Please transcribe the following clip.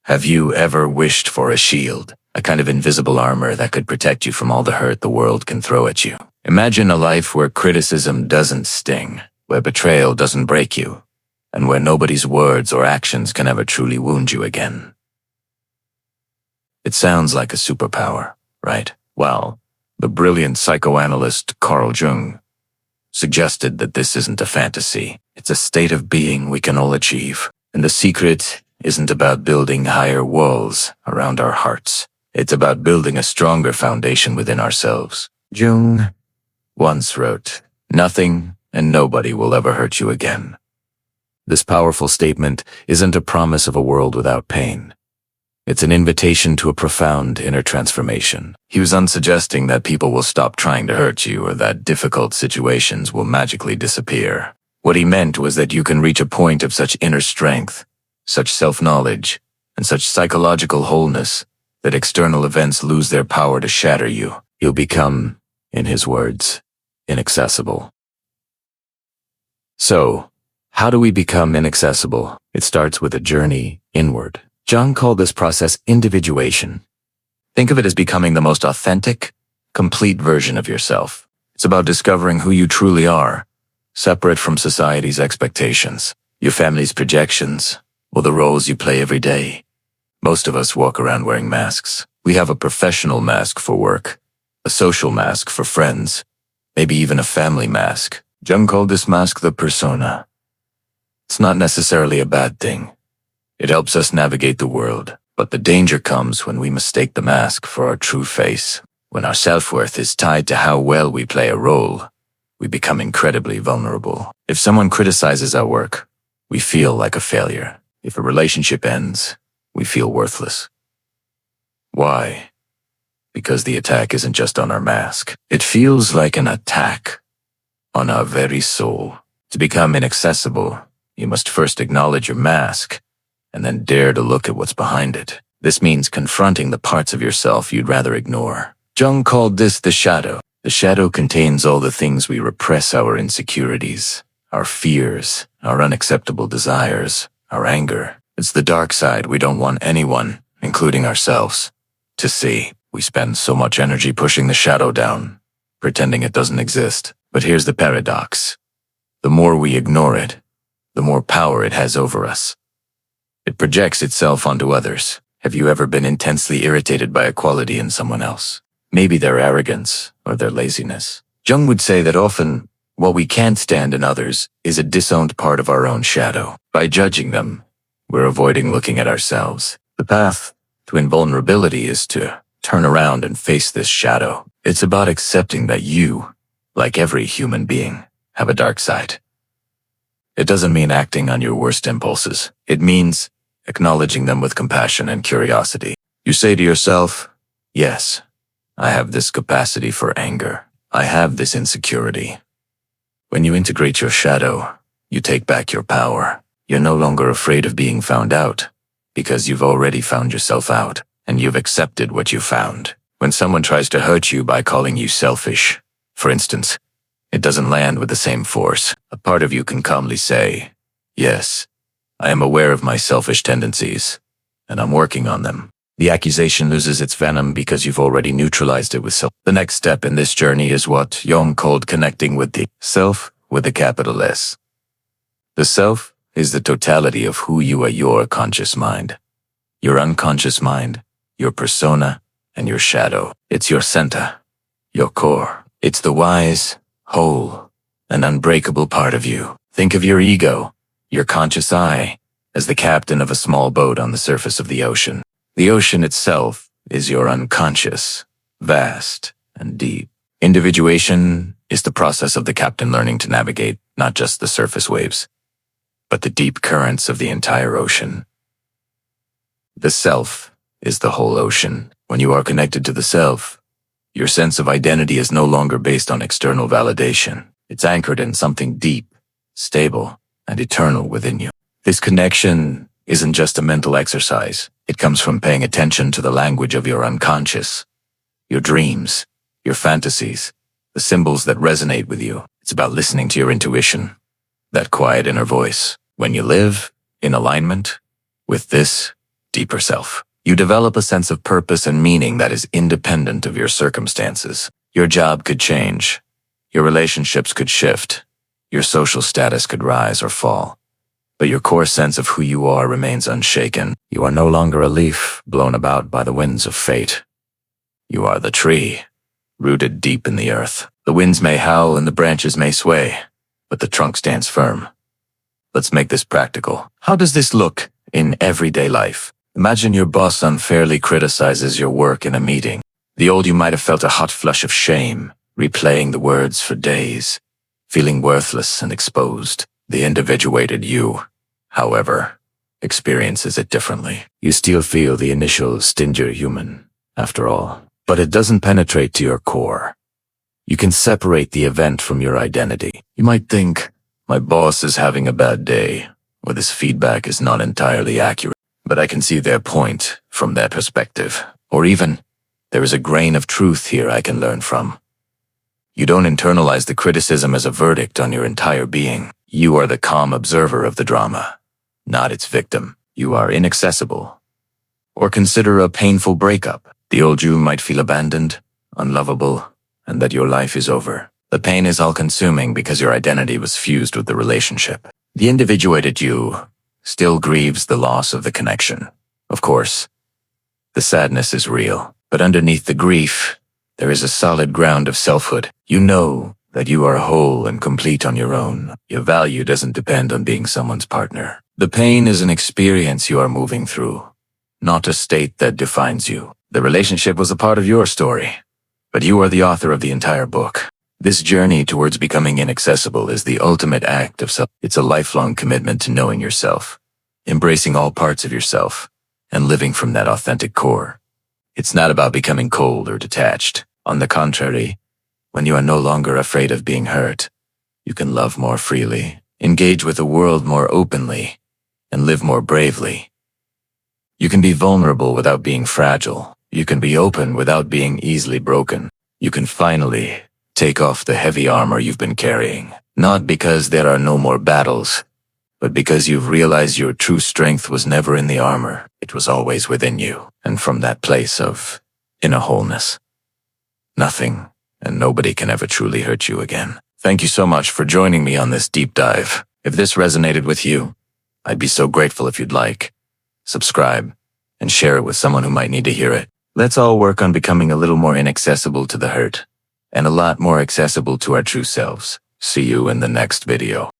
Have you ever wished for a shield? A kind of invisible armor that could protect you from all the hurt the world can throw at you. Imagine a life where criticism doesn't sting, where betrayal doesn't break you, and where nobody's words or actions can ever truly wound you again. It sounds like a superpower, right? Well, the brilliant psychoanalyst Carl Jung suggested that this isn't a fantasy. It's a state of being we can all achieve. And the secret isn't about building higher walls around our hearts. It's about building a stronger foundation within ourselves. Jung once wrote, "Nothing and nobody will ever hurt you again." This powerful statement isn't a promise of a world without pain. It's an invitation to a profound inner transformation. He was unsuggesting that people will stop trying to hurt you or that difficult situations will magically disappear. What he meant was that you can reach a point of such inner strength, such self-knowledge, and such psychological wholeness that external events lose their power to shatter you. You'll become, in his words, inaccessible. So, how do we become inaccessible? It starts with a journey inward. Jung called this process individuation. Think of it as becoming the most authentic, complete version of yourself. It's about discovering who you truly are, separate from society's expectations, your family's projections, or the roles you play every day. Most of us walk around wearing masks. We have a professional mask for work, a social mask for friends, maybe even a family mask. Jung called this mask the persona. It's not necessarily a bad thing. It helps us navigate the world, but the danger comes when we mistake the mask for our true face. When our self-worth is tied to how well we play a role, we become incredibly vulnerable. If someone criticizes our work, we feel like a failure. If a relationship ends, we feel worthless. Why? Because the attack isn't just on our mask. It feels like an attack on our very soul. To become inaccessible, you must first acknowledge your mask and then dare to look at what's behind it. This means confronting the parts of yourself you'd rather ignore. Jung called this the shadow. The shadow contains all the things we repress: our insecurities, our fears, our unacceptable desires, our anger. It's the dark side we don't want anyone, including ourselves, to see. We spend so much energy pushing the shadow down, pretending it doesn't exist. But here's the paradox. The more we ignore it, the more power it has over us. It projects itself onto others. Have you ever been intensely irritated by a quality in someone else? Maybe their arrogance or their laziness. Jung would say that often what we can't stand in others is a disowned part of our own shadow. By judging them, we're avoiding looking at ourselves. The path to invulnerability is to turn around and face this shadow. It's about accepting that you, like every human being, have a dark side. It doesn't mean acting on your worst impulses. It means acknowledging them with compassion and curiosity. You say to yourself, yes, I have this capacity for anger. I have this insecurity. When you integrate your shadow, you take back your power. You're no longer afraid of being found out, because you've already found yourself out, and you've accepted what you found. When someone tries to hurt you by calling you selfish, for instance, it doesn't land with the same force. A part of you can calmly say, yes, I am aware of my selfish tendencies, and I'm working on them. The accusation loses its venom because you've already neutralized it with self. The next step in this journey is what Jung called connecting with the self with a capital S. The self is the totality of who you are: your conscious mind, your unconscious mind, your persona, and your shadow. It's your center, your core. It's the wise, whole, and unbreakable part of you. Think of your ego, your conscious I, as the captain of a small boat on the surface of the ocean. The ocean itself is your unconscious, vast, and deep. Individuation is the process of the captain learning to navigate not just the surface waves, but the deep currents of the entire ocean. The self is the whole ocean. When you are connected to the self, your sense of identity is no longer based on external validation. It's anchored in something deep, stable, and eternal within you. This connection isn't just a mental exercise. It comes from paying attention to the language of your unconscious, your dreams, your fantasies, the symbols that resonate with you. It's about listening to your intuition, that quiet inner voice. When you live in alignment with this, deeper self. You develop a sense of purpose and meaning that is independent of your circumstances. Your job could change. Your relationships could shift. Your social status could rise or fall. But your core sense of who you are remains unshaken. You are no longer a leaf blown about by the winds of fate. You are the tree, rooted deep in the earth. The winds may howl and the branches may sway, but the trunk stands firm. Let's make this practical. How does this look in everyday life? Imagine your boss unfairly criticizes your work in a meeting. The old you might have felt a hot flush of shame, replaying the words for days, feeling worthless and exposed. The individuated you, however, experiences it differently. You still feel the initial sting you're human, after all, but it doesn't penetrate to your core. You can separate the event from your identity. You might think, my boss is having a bad day, or this feedback is not entirely accurate, but I can see their point from their perspective. Or even, there is a grain of truth here I can learn from. You don't internalize the criticism as a verdict on your entire being. You are the calm observer of the drama, not its victim. You are inaccessible. Or consider a painful breakup. The old you might feel abandoned, unlovable, and that your life is over. The pain is all-consuming because your identity was fused with the relationship. The individuated you still grieves the loss of the connection. Of course, the sadness is real, but underneath the grief, there is a solid ground of selfhood. You know that you are whole and complete on your own. Your value doesn't depend on being someone's partner. The pain is an experience you are moving through, not a state that defines you. The relationship was a part of your story, but you are the author of the entire book. This journey towards becoming inaccessible is the ultimate act of self. It's a lifelong commitment to knowing yourself, embracing all parts of yourself, and living from that authentic core. It's not about becoming cold or detached. On the contrary, when you are no longer afraid of being hurt, you can love more freely, engage with the world more openly, and live more bravely. You can be vulnerable without being fragile. You can be open without being easily broken. You can finally take off the heavy armor you've been carrying, not because there are no more battles, but because you've realized your true strength was never in the armor. It was always within you, and from that place of inner wholeness, nothing and nobody can ever truly hurt you again. Thank you so much for joining me on this deep dive. If this resonated with you, I'd be so grateful if you'd like, subscribe, and share it with someone who might need to hear it. Let's all work on becoming a little more inaccessible to the hurt, and a lot more accessible to our true selves. See you in the next video.